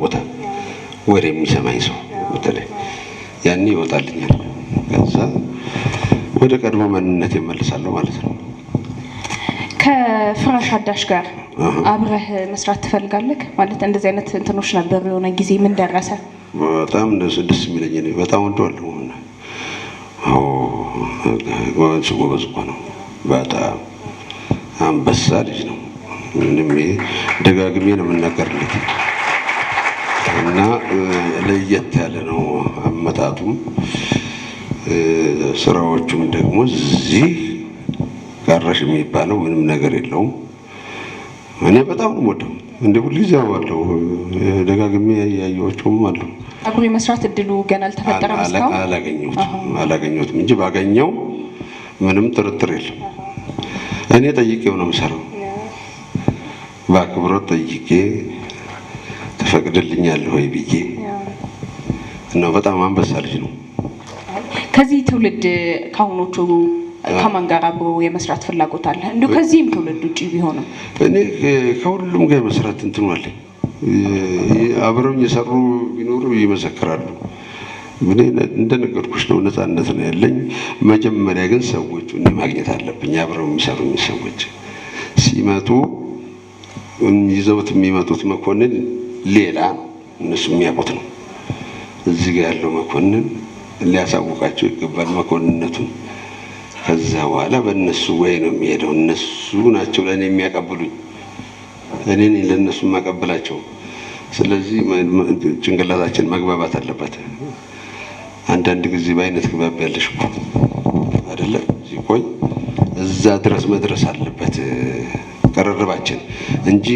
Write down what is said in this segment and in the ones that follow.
ቦታ ወሬ የሚሰማኝ ሰው በተለይ ያኔ ይወጣልኛል። ከዛ ወደ ቀድሞ ማንነት ይመለሳለሁ ማለት ነው። ከፍራሽ አዳሽ ጋር አብረህ መስራት ትፈልጋለህ? ማለት እንደዚህ አይነት እንትኖች ነበር የሆነ ጊዜ ምን ደረሰ? በጣም ደስ የሚለኝ ነው። በጣም ወደዋለሁ። ጎበዝ እኮ ነው። በጣም አንበሳ ልጅ ነው። ምንም ደጋግሜ ነው የምናገርለት እና ለየት ያለ ነው አመጣጡም ስራዎቹም ደግሞ እዚህ ጋራሽ የሚባለው ምንም ነገር የለውም። እኔ በጣም ነው የምወደው። እንደ ሁልጊዜ አዋለሁ ደጋግሜ ያየኋቸውም አሉ። አብሮ የመስራት እድሉ ገና አልተፈጠረም እስካሁን? አላገኘሁትም እንጂ ባገኘው ምንም ጥርጥር የለም። እኔ ጠይቄው ነው የምሰራው። በአክብሮት ጠይቄ ትፈቅድልኛለህ ወይ ብዬ እና በጣም አንበሳ ልጅ ነው። ከዚህ ትውልድ ካሁኖቹ ከማን ጋር አብሮ የመስራት ፍላጎት አለ? እንዲሁ ከዚህም ትውልድ ውጪ ቢሆንም እኔ ከሁሉም ጋር የመስራት እንትኑ አለኝ። አብረውኝ የሰሩ ቢኖሩ ይመሰክራሉ። እኔ እንደነገርኩሽ ነው፣ ነፃነት ነው ያለኝ። መጀመሪያ ግን ሰዎቹን ማግኘት አለብኝ። አብረው የሚሰሩኝ ሰዎች ሲመጡ ይዘውት የሚመጡት መኮንን ሌላ ነው፣ እነሱ የሚያውቁት ነው። እዚህ ጋር ያለው መኮንን ሊያሳውቃቸው ይገባል መኮንነቱን። ከዛ በኋላ በእነሱ ወይ ነው የሚሄደው። እነሱ ናቸው ለእኔ የሚያቀብሉኝ፣ እኔ ነኝ ለእነሱ የማቀብላቸው። ስለዚህ ጭንቅላታችን መግባባት አለበት። አንዳንድ ጊዜ በአይነት ግባብ ያለሽ እኮ አይደለም ሲቆይ እዛ ድረስ መድረስ አለበት ቅርርባችን እንጂ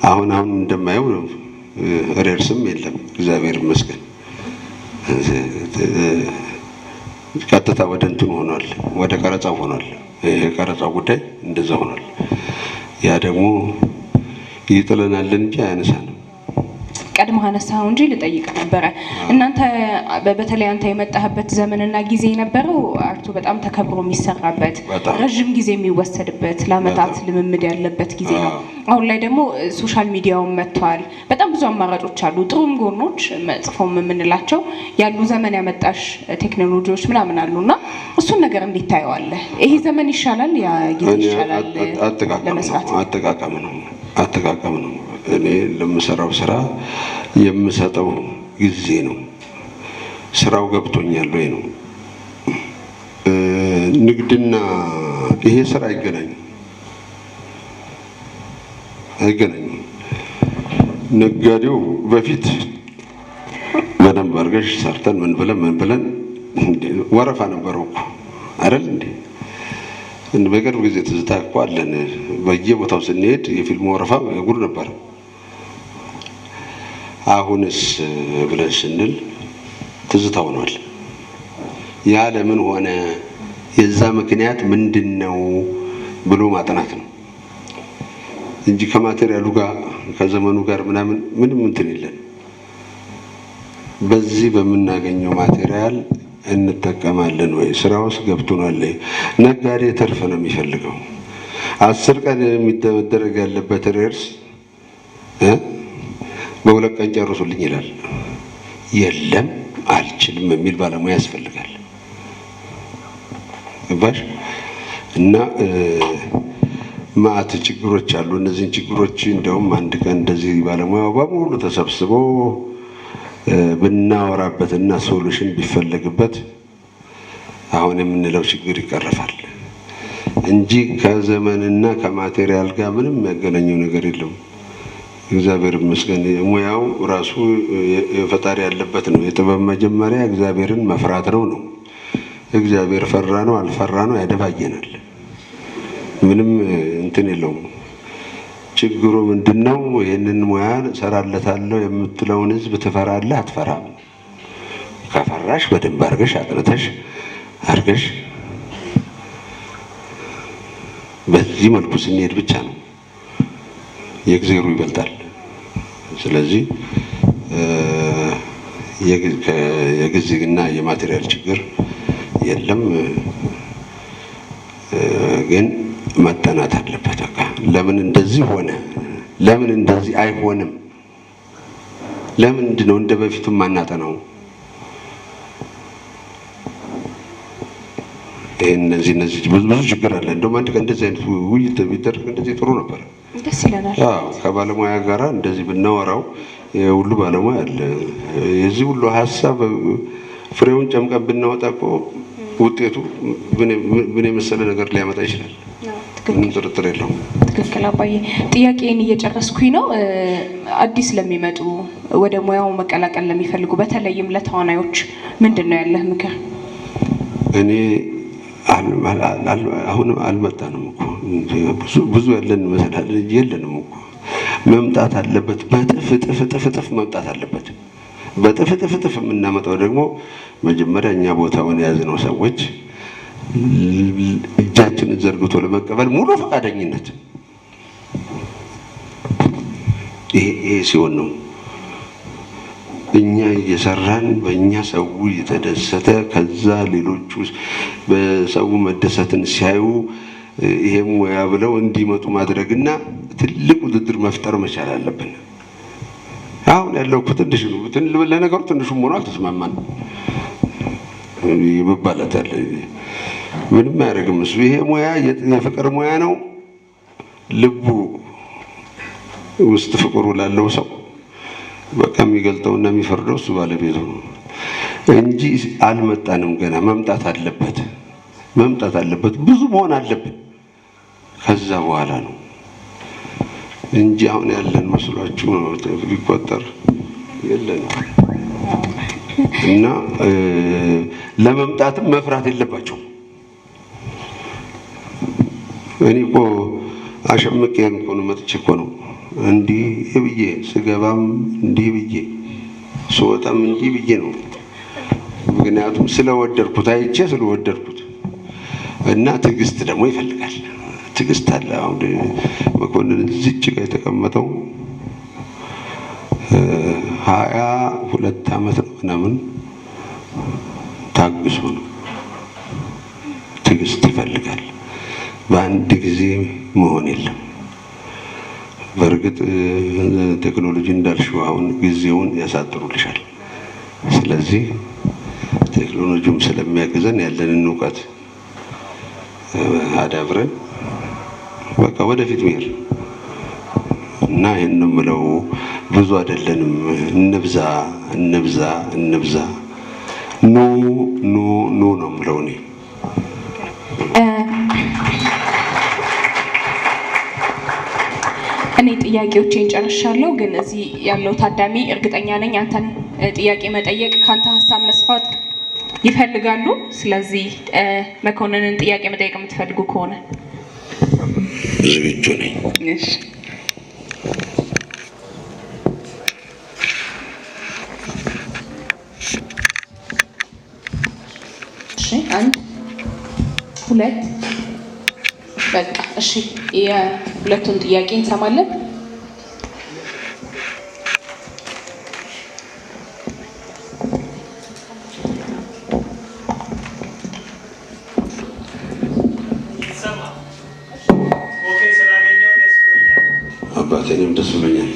አሁን እንደማየው ሬርስም የለም። እግዚአብሔር ይመስገን ቀጥታ ወደ እንትን ሆኗል፣ ወደ ቀረጻው ሆኗል። ይሄ ቀረጻው ጉዳይ እንደዛ ሆኗል። ያ ደግሞ ይጥለናል እንጂ አያነሳንም። ቀድመህ አነሳኸው እንጂ ልጠይቅ ነበረ። እናንተ በተለይ አንተ የመጣህበት ዘመንና ጊዜ የነበረው አርቱ በጣም ተከብሮ የሚሰራበት ረዥም ጊዜ የሚወሰድበት ለአመታት ልምምድ ያለበት ጊዜ ነው። አሁን ላይ ደግሞ ሶሻል ሚዲያውን መጥቷል። በጣም ብዙ አማራጮች አሉ፣ ጥሩም ጎኖች መጥፎም የምንላቸው ያሉ ዘመን ያመጣሽ ቴክኖሎጂዎች ምናምን አሉና እሱን ነገር እንዴት ታየዋለህ? ይሄ ዘመን ይሻላል ያ ጊዜ ይሻላል? ለመስራት አጠቃቀም ነው። እኔ ለምሰራው ስራ የምሰጠው ጊዜ ነው። ስራው ገብቶኛል ወይ ነው። ንግድና ይሄ ስራ አይገናኝም። ነጋዴው በፊት በደንብ አድርገሽ ሰርተን ምን ብለን ወረፋ ነበረው እኮ አይደል እንዴ? በቅርብ ጊዜ ትዝታ እኮ አለን። በየቦታው ስንሄድ የፊልም ወረፋ ጉድ ነበር። አሁንስ ብለን ስንል ትዝታ ሆኗል። ያ ለምን ሆነ፣ የዛ ምክንያት ምንድነው ብሎ ማጥናት ነው እንጂ ከማቴሪያሉ ጋር ከዘመኑ ጋር ምንም እንትን የለን። በዚህ በምናገኘው ማቴሪያል እንጠቀማለን ወይ? ስራውስ ገብቶናል? ነጋዴ ትርፍ ነው የሚፈልገው። 10 ቀን የሚደረግ ያለበት ሬርስ በ2 ቀን ጨርሱልኝ ይላል። የለም አልችልም የሚል ባለሙያ ያስፈልጋል። ባሽ እና ማአት ችግሮች አሉ። እነዚህን ችግሮች እንደውም አንድ ቀን እንደዚህ ባለሙያው በሙሉ ተሰብስቦ ብናወራበትና ሶሉሽን ቢፈለግበት አሁን የምንለው ችግር ይቀርፋል እንጂ ከዘመንና ከማቴሪያል ጋር ምንም ያገናኘው ነገር የለውም። እግዚአብሔር ይመስገን ሙያው ራሱ ፈጣሪ ያለበት ነው። የጥበብ መጀመሪያ እግዚአብሔርን መፍራት ነው። እግዚአብሔር ፈራ ነው አልፈራ ነው ያደባየናል። ምንም እንትን የለውም። ችግሩ ምንድነው? ይሄንን ሙያ ሰራለታለሁ የምትለውን ህዝብ ትፈራለህ አትፈራም? ከፈራሽ በደንብ አርገሽ አጥንተሽ አርገሽ በዚህ መልኩ ስንሄድ ብቻ ነው የእግዚአብሔሩ ይበልጣል። ስለዚህ የጊዜና የማቴሪያል ችግር የለም፣ ግን መጠናት አለበት። ለምን እንደዚህ ሆነ፣ ለምን እንደዚህ አይሆንም ለምንድን ነው እንደ በፊቱ ማናጠናው? እነዚህ ብዙ ችግር አለ። እንደውም አንድ ቀን እንደዚህ አይነት ውይይት ቢደረግ እንደዚህ ጥሩ ነበር። ደስ ይለናል። ከባለሙያ ጋራ እንደዚህ ብናወራው የሁሉ ባለሙያ አለ። የዚህ ሁሉ ሀሳብ ፍሬውን ጨምቀን ብናወጣ እኮ ውጤቱ ምን የመሰለ ነገር ሊያመጣ ይችላል። ምንም ጥርጥር የለውም። ትክክል አባዬ። ጥያቄን እየጨረስኩኝ ነው። አዲስ ለሚመጡ ወደ ሙያው መቀላቀል ለሚፈልጉ በተለይም ለተዋናዮች ምንድን ነው ያለህ ምክር? እኔ አሁንም አልመጣንም እኮ ብዙ ያለን መሰላል እንጂ የለንም እኮ። መምጣት አለበት። በጥፍ መምጣት አለበት። በጥፍ የምናመጣው ደግሞ መጀመሪያ እኛ ቦታውን የያዝነው ሰዎች እጃችንን ዘርግቶ ለመቀበል ሙሉ ፈቃደኝነት ይሄ ሲሆን ነው። እኛ እየሰራን በእኛ ሰው እየተደሰተ ከዛ ሌሎቹ በሰው መደሰትን ሲያዩ ይሄ ሙያ ብለው እንዲመጡ ማድረግና ትልቅ ውድድር መፍጠር መቻል አለብን። አሁን ያለው እኮ ትንሽ ነው። ለነገሩ ትንሹም ሆኖ አልተስማማን ይባላል። ምንም አያደርግም እሱ። ይሄ ሙያ የፍቅር ሙያ ነው። ልቡ ውስጥ ፍቅሩ ላለው ሰው በቃ የሚገልጠውና የሚፈርደው እሱ ባለቤቱ ነው እንጂ አልመጣንም ገና። መምጣት አለበት። ብዙ መሆን አለብን። ከዛ በኋላ ነው እንጂ አሁን ያለን መስሏችሁ ነው ቢቆጠር የለንም። እና ለመምጣትም መፍራት የለባቸውም። እኔ እኮ አሸምቄ እኮ ነው መጥቼ እኮ ነው እንዲህ ብዬ ስገባም እንዲህ ብዬ ስወጣም እንዲህ ብዬ ነው። ምክንያቱም ስለወደድኩት አይቼ ስለወደድኩት እና ትዕግስት ደግሞ ይፈልጋል። ትዕግስት አለ። አሁን መኮንን እዚች ጋር የተቀመጠው 22 ዓመት ነው ምናምን ታግሶ ነው። ትዕግስት ይፈልጋል። በአንድ ጊዜ መሆን የለም። በእርግጥ ቴክኖሎጂ እንዳልሽው አሁን ጊዜውን ያሳጥሩልሻል። ስለዚህ ቴክኖሎጂውም ስለሚያግዘን ያለንን እውቀት አዳብረን በቃ ወደፊት መሄድ እና ይሄን ነው የምለው። ብዙ አይደለንም። እንብዛ ኑ ነው የምለው እኔ። ጥያቄዎቼን ጨርሻለሁ። ግን እዚህ ያለው ታዳሚ እርግጠኛ ነኝ አንተን ጥያቄ መጠየቅ ካንተ ሀሳብ መስፋት ይፈልጋሉ። ስለዚህ መኮንንን ጥያቄ መጠየቅ የምትፈልጉ ከሆነ ዝግጁ ነኝ። እሺ፣ 1 2 በቃ እሺ፣ የሁለቱን ጥያቄ እንሰማለን። አባቴንም ደስ ብሎኛል።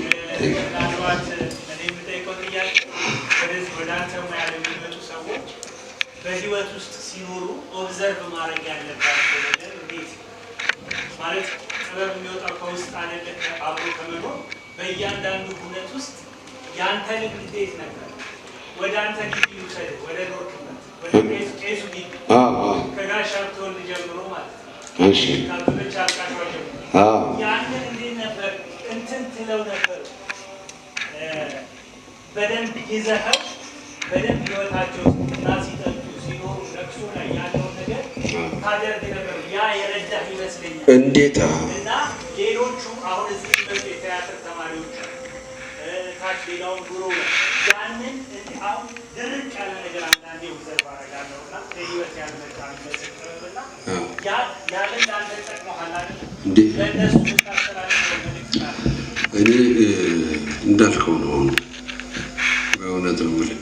በህይወት ውስጥ ሲኖሩ ኦብዘርቭ ማድረግ ያለባቸው ነገር እንዴት ማለት ጥበብ የሚወጣው ከውስጥ አይደለ? አብሮ ከመኖር በእያንዳንዱ ሁነት ውስጥ ያንተ ልብ እንዴት ነበር? ወደ አንተ ግቢ ውሰድ፣ ወደ ኖርክበት ወደ ቄሱ ግቢ ከጋሽ ሀብተወልድ ጀምሮ ማለት ነው። እሺ ከብቻ አልቃሿ ጀምሮ ያንን እንዴት ነበር እንትን ትለው ነበር? በደንብ ይዘኸው በደንብ ህይወታቸው እና ሲጠጡ ሲኖሩ ለቅሶ ላይ ያለው ነገር ታደርግ ነበር። ያ የረዳህ ይመስለኛል። እንዴት እና ሌሎቹ አሁን እዚህ የሚመጡ የቲያትር ተማሪዎች ታች ሌላውን ጉሮ ያንን አሁን ድርቅ ያለ ነገር አንዳንዴ ውዘር ባረጋለሁ እና ከህይወት ያልመጣ የሚመስል ጥበብና ያለ እንዳንተ ጠቅሞሃል አይደል? ለእነሱ ልታስተላልፈው መልዕክት አለ? እኔ እንዳልከው ነው። በእውነት ነው የምልህ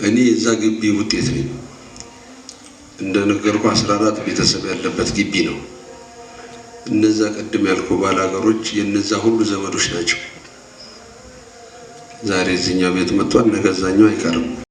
እኔ የዛ ግቢ ውጤት ነኝ። እንደነገርኩ 14 ቤተሰብ ያለበት ግቢ ነው። እነዛ ቅድም ያልኩ ባላገሮች የነዛ ሁሉ ዘመዶች ናቸው። ዛሬ እዚህኛው ቤት መጥቷል፣ ነገ እዛኛው አይቀርም።